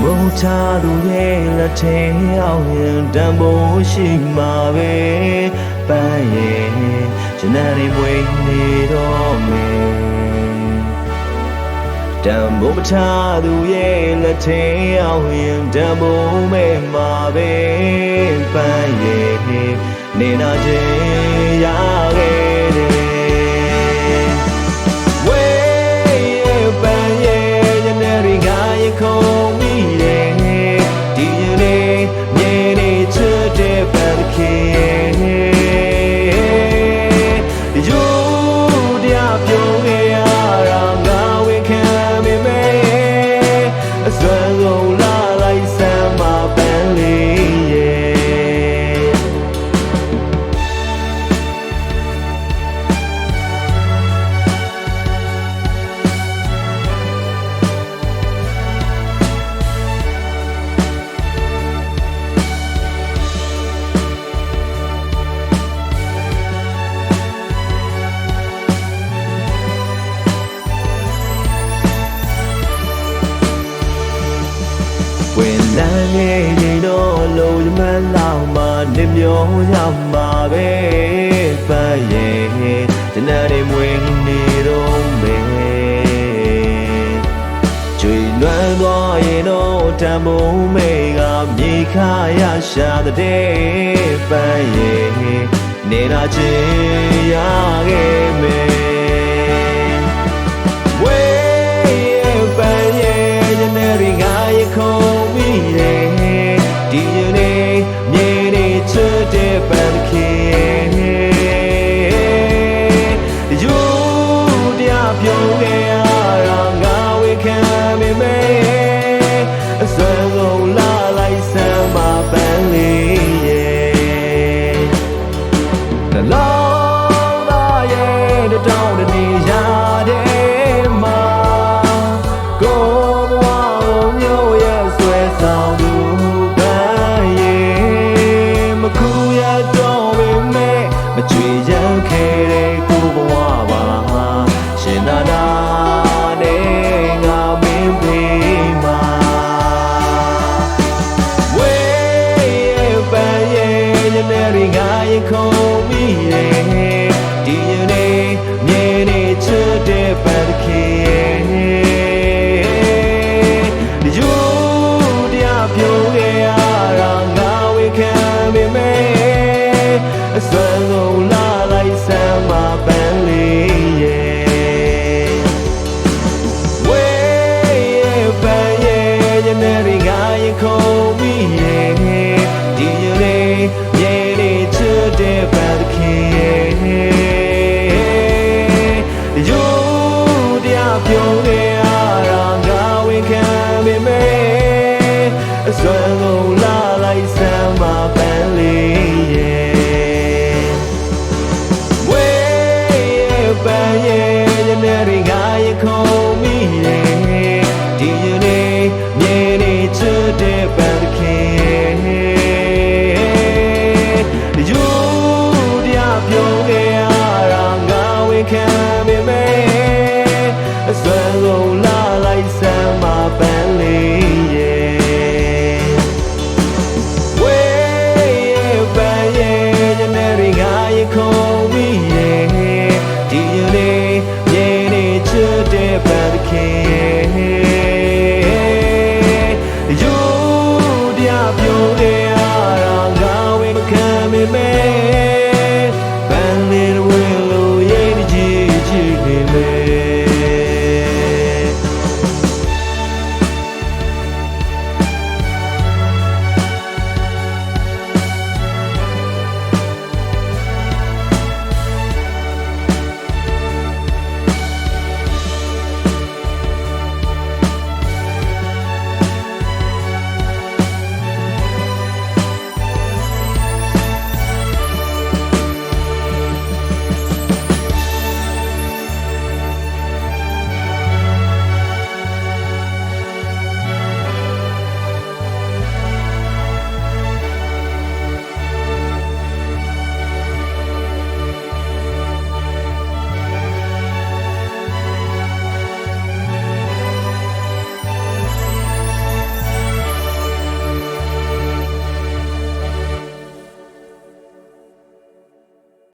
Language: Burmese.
မိုးချသူရဲ့လက်ထဲအောင်ရင်တံမိုးရှိမှာပဲပန်းရဲ့ကျန်တဲ့မွေးနေတော့မယ်တံမိုးချသူရဲ့လက်ထဲအောင်ရင်တံမိုးမဲ့မှာပဲပန်းရဲ့နေနာခြင်းရခဲ့တယ်ဝေးပန်းရဲ့ညနေတွေကရင်ခုန်မိတယ်ဒီနေ့မြေနေချစ်တဲ့ပန်းခင်ယူတရားပြုံးခဲ့ရတာငါဝန်ခံမိမယ်အစွမ်းကုန်လာလိုက်စမ်းမပန်းလေးရဲ့ဝင်လာခဲ့ရင်တော့လုံးမလောက်မှနေမျိုးရောက်မှာပဲပန်းရဲ့တနက်နေ့မွေးနေတော့မယ်ကျွေနွမ်းသွားရင်တော့တံမိုးမေကမြေခါရရှာတဲ့ပန်းရဲ့နေနာချင်ရခဲ့မယ်ဝေးပန်းရဲ့ညနေတွေကရင်ခုန်မိတယ်ဒီနေ့မြေနေချစ်တဲ့ပန်းခင်ယူတရားပြုံးခဲ့ရတာငါဝန်ခံမိမယ်အစွမ်းကုန်လာလိုက်စမ်းမပန်းလေးရဲ့နှလုံးသားရဲ့တောင်းတနေရတဲ့မှာကိုဘဝကိုမျိုးရဲ့ဆွဲဆောင်သူပန်းရဲ့မကူရတော့ပေမဲ့မကြွေရခဲ့တဲ့ကိုဘဝပါရှင်နာနာနဲ့ငါမင်းဖေးမှာဝေးပန်းရဲ့ညနေတွေကရင်ခုန်မိတယ်ဒီနေ့မြေနေချစ်တဲ့ပန်းခင်ယူတရားပြုံးခဲ့ရတာငါဝန်ခံမိမယ်အစွမ်းကုန်လာလိုက်စမ်းမပန်းလေးရဲ့ဝေးပန်းရဲ့ညနေတွေကရင်ခုန်မိတယ်ဒီနေ့မြေနေချစ်တဲ့